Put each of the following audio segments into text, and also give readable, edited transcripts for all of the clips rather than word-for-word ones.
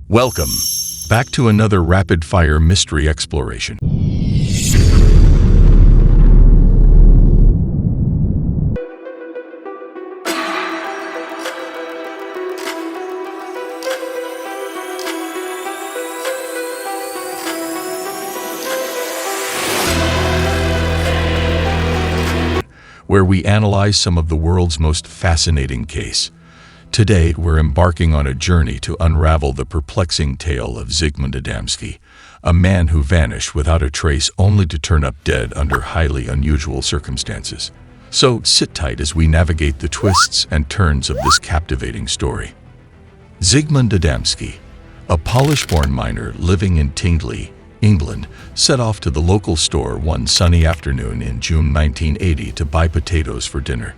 Welcome back to another rapid-fire mystery exploration. Where we analyze some of the world's most fascinating cases. Today, we're embarking on a journey to unravel the perplexing tale of Zigmund Adamski, a man who vanished without a trace only to turn up dead under highly unusual circumstances. So sit tight as we navigate the twists and turns of this captivating story. Zigmund Adamski, a Polish-born miner living in Tingley, England, set off to the local store one sunny afternoon in June 1980 to buy potatoes for dinner.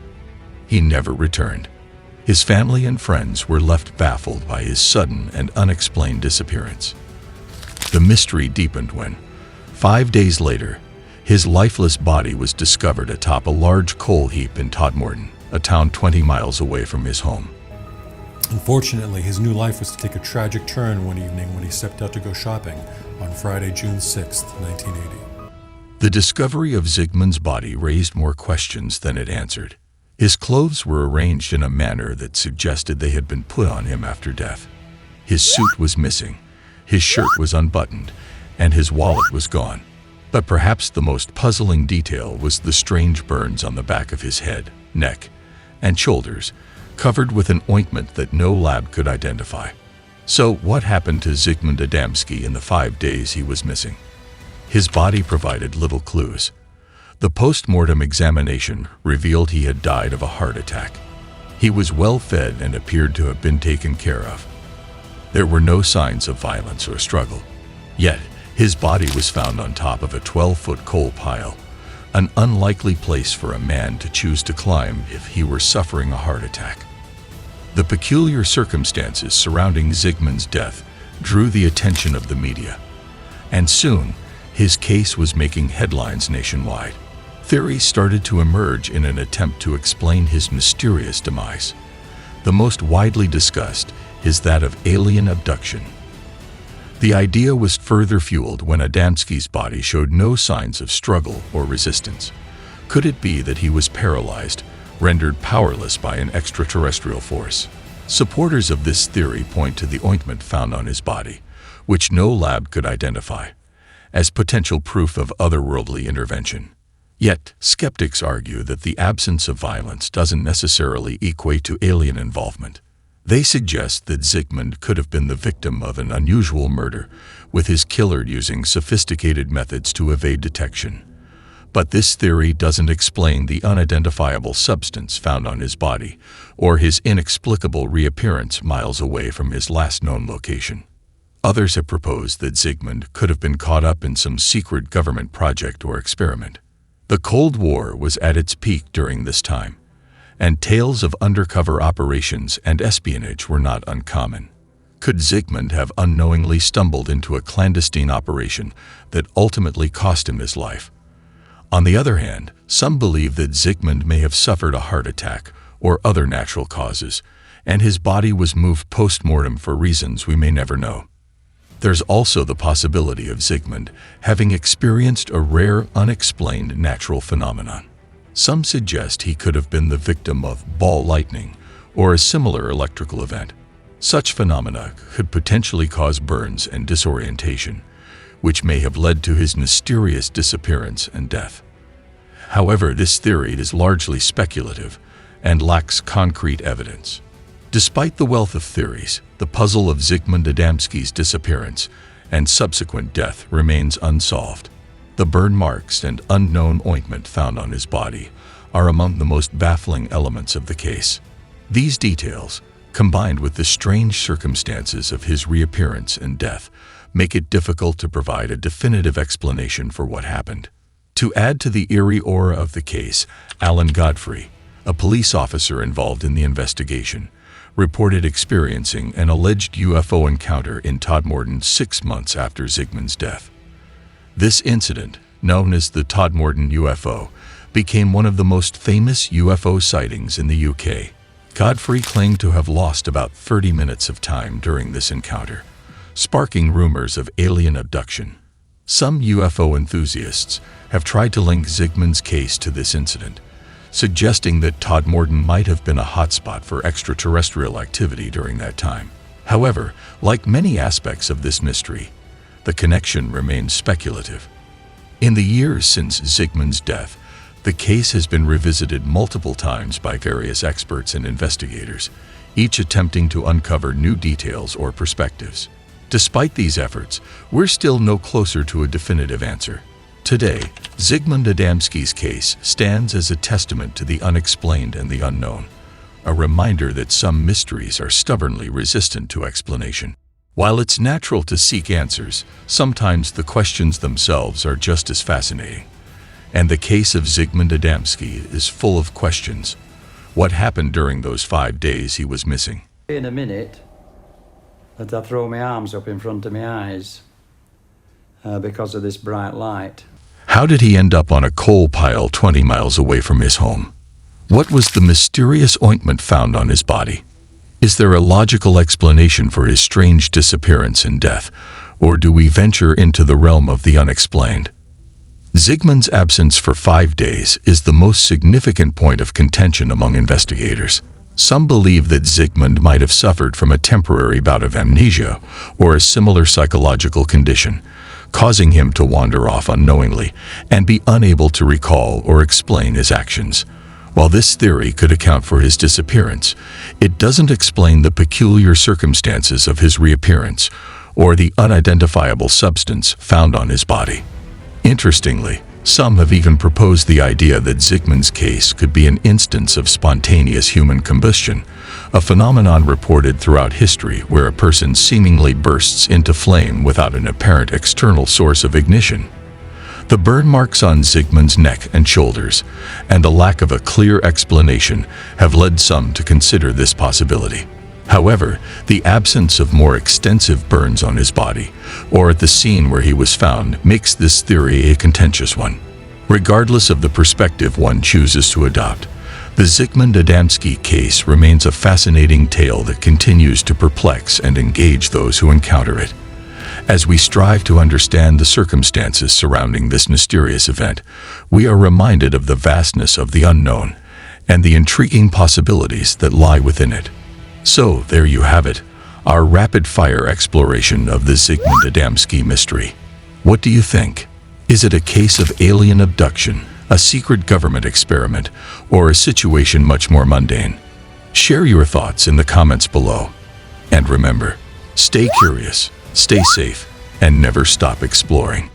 He never returned. His family and friends were left baffled by his sudden and unexplained disappearance. The mystery deepened when, 5 days later, his lifeless body was discovered atop a large coal heap in Todmorden, a town 20 miles away from his home. Unfortunately, his new life was to take a tragic turn one evening when he stepped out to go shopping on Friday, June 6, 1980. The discovery of Zigmund's body raised more questions than it answered. His clothes were arranged in a manner that suggested they had been put on him after death. His suit was missing, his shirt was unbuttoned, and his wallet was gone. But perhaps the most puzzling detail was the strange burns on the back of his head, neck, and shoulders, covered with an ointment that no lab could identify. So what happened to Zigmund Adamski in the 5 days he was missing? His body provided little clues. The post-mortem examination revealed he had died of a heart attack. He was well fed and appeared to have been taken care of. There were no signs of violence or struggle. Yet, his body was found on top of a 12-foot coal pile, an unlikely place for a man to choose to climb if he were suffering a heart attack. The peculiar circumstances surrounding Zigmund's death drew the attention of the media, and soon, his case was making headlines nationwide. Theories started to emerge in an attempt to explain his mysterious demise. The most widely discussed is that of alien abduction. The idea was further fueled when Adamski's body showed no signs of struggle or resistance. Could it be that he was paralyzed, rendered powerless by an extraterrestrial force? Supporters of this theory point to the ointment found on his body, which no lab could identify, as potential proof of otherworldly intervention. Yet, skeptics argue that the absence of violence doesn't necessarily equate to alien involvement. They suggest that Zigmund could have been the victim of an unusual murder, with his killer using sophisticated methods to evade detection. But this theory doesn't explain the unidentifiable substance found on his body, or his inexplicable reappearance miles away from his last known location. Others have proposed that Zigmund could have been caught up in some secret government project or experiment. The Cold War was at its peak during this time, and tales of undercover operations and espionage were not uncommon. Could Zigmund have unknowingly stumbled into a clandestine operation that ultimately cost him his life? On the other hand, some believe that Zigmund may have suffered a heart attack or other natural causes, and his body was moved post-mortem for reasons we may never know. There's also the possibility of Zigmund having experienced a rare, unexplained natural phenomenon. Some suggest he could have been the victim of ball lightning or a similar electrical event. Such phenomena could potentially cause burns and disorientation, which may have led to his mysterious disappearance and death. However, this theory is largely speculative and lacks concrete evidence. Despite the wealth of theories, the puzzle of Zigmund Adamski's disappearance and subsequent death remains unsolved. The burn marks and unknown ointment found on his body are among the most baffling elements of the case. These details, combined with the strange circumstances of his reappearance and death, make it difficult to provide a definitive explanation for what happened. To add to the eerie aura of the case, Alan Godfrey, a police officer involved in the investigation, reported experiencing an alleged UFO encounter in Todmorden 6 months after Zigmund's death. This incident, known as the Todmorden UFO, became one of the most famous UFO sightings in the UK. Godfrey claimed to have lost about 30 minutes of time during this encounter, sparking rumors of alien abduction. Some UFO enthusiasts have tried to link Zigmund's case to this incident, suggesting that Todmorden might have been a hotspot for extraterrestrial activity during that time. However, like many aspects of this mystery, the connection remains speculative. In the years since Zigmund's death, the case has been revisited multiple times by various experts and investigators, each attempting to uncover new details or perspectives. Despite these efforts, we're still no closer to a definitive answer. Today, Zigmund Adamski's case stands as a testament to the unexplained and the unknown, a reminder that some mysteries are stubbornly resistant to explanation. While it's natural to seek answers, sometimes the questions themselves are just as fascinating. And the case of Zigmund Adamski is full of questions. What happened during those 5 days he was missing? In a minute, that I throw my arms up in front of my eyes because of this bright light. How did he end up on a coal pile 20 miles away from his home? What was the mysterious ointment found on his body? Is there a logical explanation for his strange disappearance and death, or do we venture into the realm of the unexplained? Zigmund's absence for 5 days is the most significant point of contention among investigators. Some believe that Zigmund might have suffered from a temporary bout of amnesia or a similar psychological condition, causing him to wander off unknowingly and be unable to recall or explain his actions. While this theory could account for his disappearance, it doesn't explain the peculiar circumstances of his reappearance or the unidentifiable substance found on his body. Interestingly, some have even proposed the idea that Zigmund's case could be an instance of spontaneous human combustion, a phenomenon reported throughout history where a person seemingly bursts into flame without an apparent external source of ignition. The burn marks on Zigmund's neck and shoulders, and the lack of a clear explanation have led some to consider this possibility. However, the absence of more extensive burns on his body, or at the scene where he was found, makes this theory a contentious one. Regardless of the perspective one chooses to adopt, the Zigmund Adamski case remains a fascinating tale that continues to perplex and engage those who encounter it. As we strive to understand the circumstances surrounding this mysterious event, we are reminded of the vastness of the unknown and the intriguing possibilities that lie within it. So, there you have it, our rapid-fire exploration of the Zigmund Adamski mystery. What do you think? Is it a case of alien abduction, a secret government experiment, or a situation much more mundane? Share your thoughts in the comments below. And remember, stay curious, stay safe, and never stop exploring.